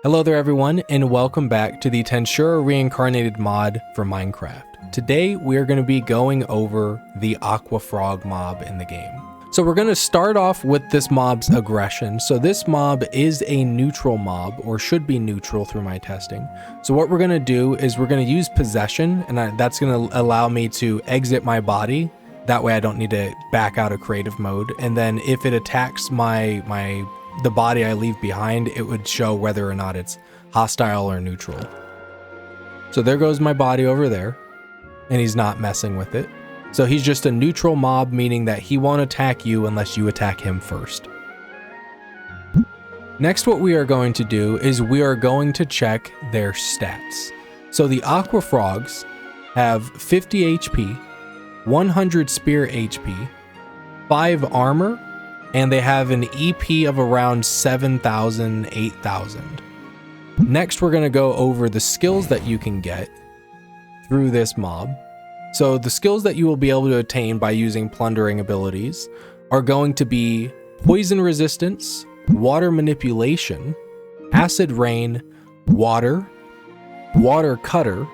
Hello there everyone, and welcome back to the Tensura Reincarnated mod for Minecraft. Today we are going to be going over the Aqua frog mob in the game. So we're going to start off with this mob's aggression. So this mob is a neutral mob, or should be neutral through my testing. So what we're going to do is we're going to use possession, and that's going to allow me to exit my body. That way I don't need to back out of creative mode. And then if it attacks the body I leave behind, it would show whether or not it's hostile or neutral. So there goes my body over there, and he's not messing with it. So he's just a neutral mob, meaning that he won't attack you unless you attack him first. Next, what we are going to do is we are going to check their stats. So the Aqua frogs have 50 HP, 100 spear HP, 5 armor, and they have an EP of around 7,000, 8,000. Next, we're going to go over the skills that you can get through this mob. So the skills that you will be able to attain by using plundering abilities are going to be poison resistance, water manipulation, acid rain, water, water cutter,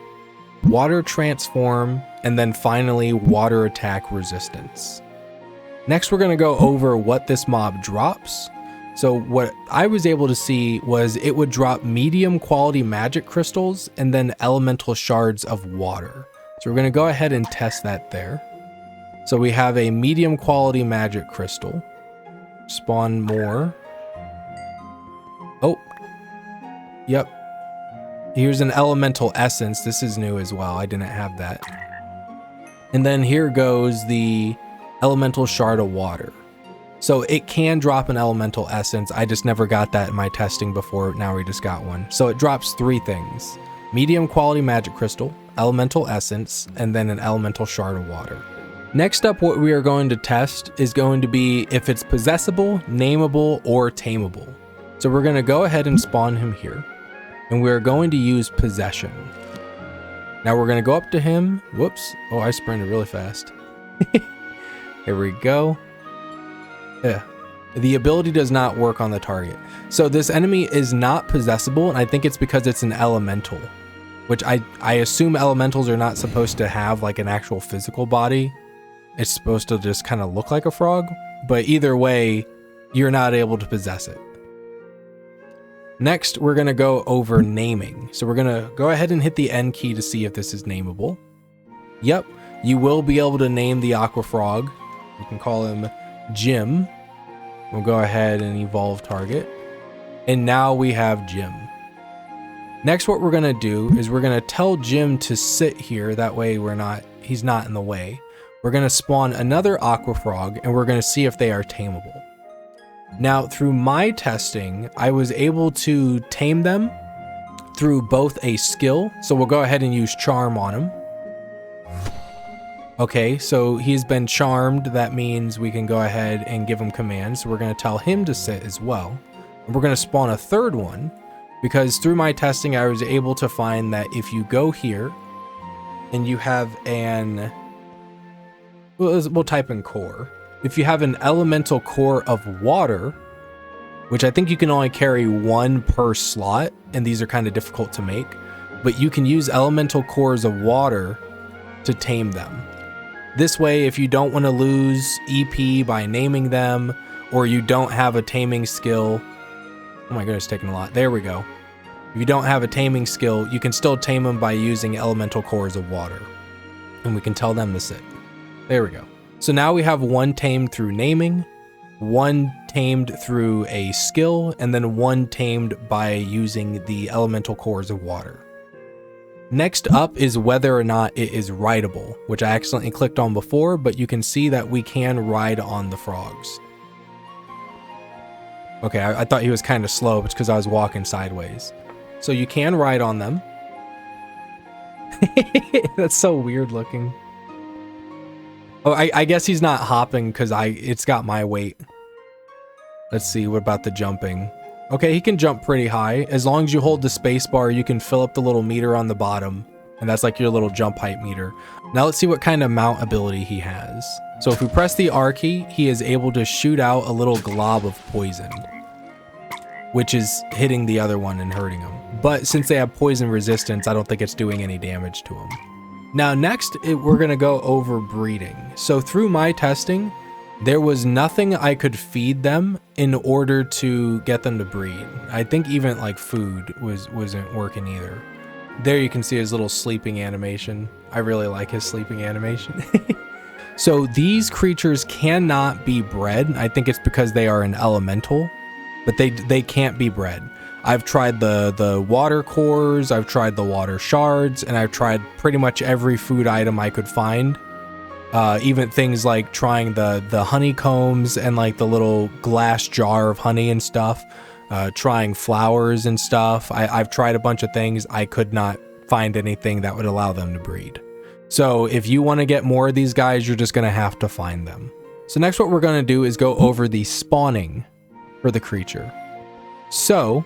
water transform, and then finally water attack resistance. Next, we're going to go over what this mob drops. So what I was able to see was it would drop medium quality magic crystals and then elemental shards of water. So we're going to go ahead and test that there. So we have a medium quality magic crystal. Spawn more. Oh, yep. Here's an elemental essence. This is new as well. I didn't have that. And then here goes the elemental shard of water. So it can drop an elemental essence. I just never got that in my testing before. Now we just got one. So it drops 3 things: medium quality magic crystal, elemental essence, and then an elemental shard of water. Next up, what we are going to test is going to be if it's possessable, nameable, or tameable. So we're going to go ahead and spawn him here, and we're going to use possession. Now we're going to go up to him. Whoops. Oh, I sprinted really fast. Here we go. Yeah. The ability does not work on the target. So this enemy is not possessable, and I think it's because it's an elemental, which I assume elementals are not supposed to have like an actual physical body. It's supposed to just kind of look like a frog, but either way, you're not able to possess it. Next, we're going to go over naming. So we're going to go ahead and hit the N key to see if this is nameable. Yep, you will be able to name the Aqua frog. You can call him Jim. We'll go ahead and evolve target. And now we have Jim. Next, what we're going to do is we're going to tell Jim to sit here. That way he's not in the way. We're going to spawn another Aqua frog, and we're going to see if they are tameable. Now, through my testing, I was able to tame them through both a skill. So we'll go ahead and use charm on him. Okay, so he's been charmed. That means we can go ahead and give him commands. So we're going to tell him to sit as well. And we're going to spawn a third one, because through my testing, I was able to find that if you go here and you have we'll type in core. If you have an elemental core of water, which I think you can only carry 1 per slot, and these are kind of difficult to make, but you can use elemental cores of water to tame them. This way, if you don't want to lose EP by naming them, or you don't have a taming skill, oh my goodness, taking a lot. There we go. If you don't have a taming skill, you can still tame them by using elemental cores of water. And we can tell them to sit. There we go. So now we have 1 tamed through naming, 1 tamed through a skill, and then 1 tamed by using the elemental cores of water. Next up is whether or not it is rideable, which I accidentally clicked on before, but you can see that we can ride on the frogs. Okay, I thought he was kind of slow, but it's because I was walking sideways. So you can ride on them. That's so weird looking. Oh, I guess he's not hopping because it's got my weight. Let's see, what about the jumping? Okay, he can jump pretty high. As long as you hold the space bar, you can fill up the little meter on the bottom, and that's like your little jump height meter. Now let's see what kind of mount ability he has. So if we press the R key, he is able to shoot out a little glob of poison. which is hitting the other one and hurting them. But since they have poison resistance, I don't think it's doing any damage to them. Now next, we're going to go over breeding. So through my testing, there was nothing I could feed them in order to get them to breed. I think even like food wasn't working either. There you can see his little sleeping animation. I really like his sleeping animation. So these creatures cannot be bred. I think it's because they are an elemental, but they can't be bred. I've tried the water cores, I've tried the water shards, and I've tried pretty much every food item I could find. Even things like trying the honeycombs and like the little glass jar of honey and stuff. Trying flowers and stuff. I've tried a bunch of things. I could not find anything that would allow them to breed. So if you want to get more of these guys, you're just going to have to find them. So next what we're going to do is go over the spawning for the creature. So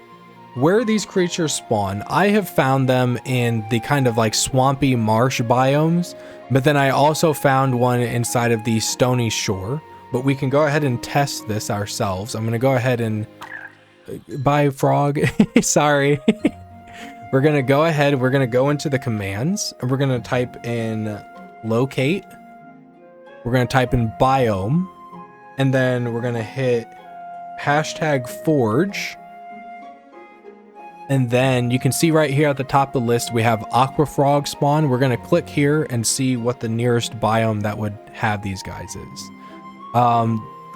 where these creatures spawn, I have found them in the kind of like swampy marsh biomes, but then I also found one inside of the stony shore. But we can go ahead and test this ourselves. I'm going to go ahead and... Bye, frog. Sorry. We're going to go ahead. We're going to go into the commands, and we're going to type in locate. We're going to type in biome, and then we're going to hit hashtag forge. And then you can see right here at the top of the list, we have aqua frog spawn. We're going to click here and see what the nearest biome that would have these guys is.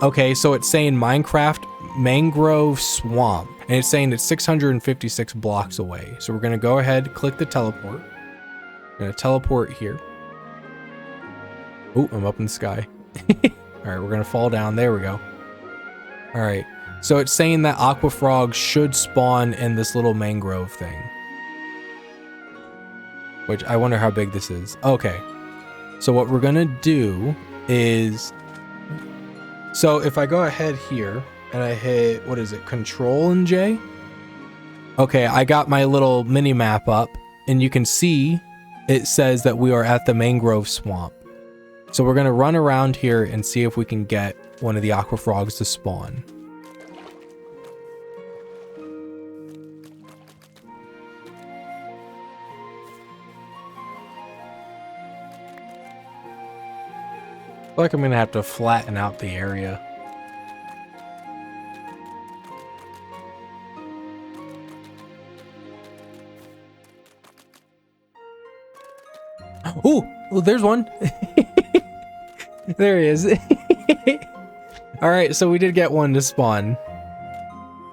Okay, so it's saying Minecraft mangrove swamp, and it's saying it's 656 blocks away. So we're going to go ahead, click the teleport. We're going to teleport here. Oh, I'm up in the sky. All right, we're going to fall down. There we go. All right. So it's saying that aqua frogs should spawn in this little mangrove thing. Which I wonder how big this is. Okay. So what we're going to do is... So if I go ahead here and I hit, what is it, Control and J? Okay, I got my little mini map up, and you can see it says that we are at the mangrove swamp. So we're going to run around here and see if we can get one of the aqua frogs to spawn. I feel like I'm going to have to flatten out the area. Oh, well, there's one. There he is. All right, so we did get one to spawn.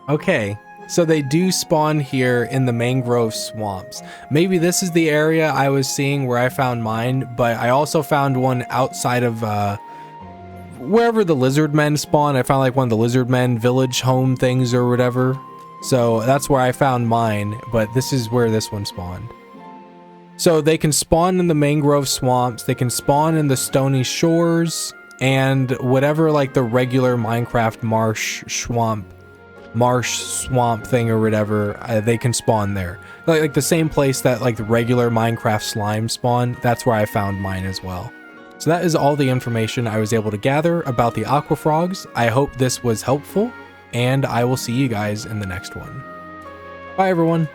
Okay, so they do spawn here in the mangrove swamps. Maybe this is the area I was seeing where I found mine, but I also found one outside of wherever the lizard men spawn. I found like one of the lizard men village home things or whatever. So that's where I found mine, but this is where this one spawned. So they can spawn in the mangrove swamps, they can spawn in the stony shores, and whatever like the regular Minecraft marsh swamp thing or whatever, they can spawn there. Like the same place that like the regular Minecraft slime spawn, that's where I found mine as well. So that is all the information I was able to gather about the aqua frogs. I hope this was helpful, and I will see you guys in the next one. Bye everyone.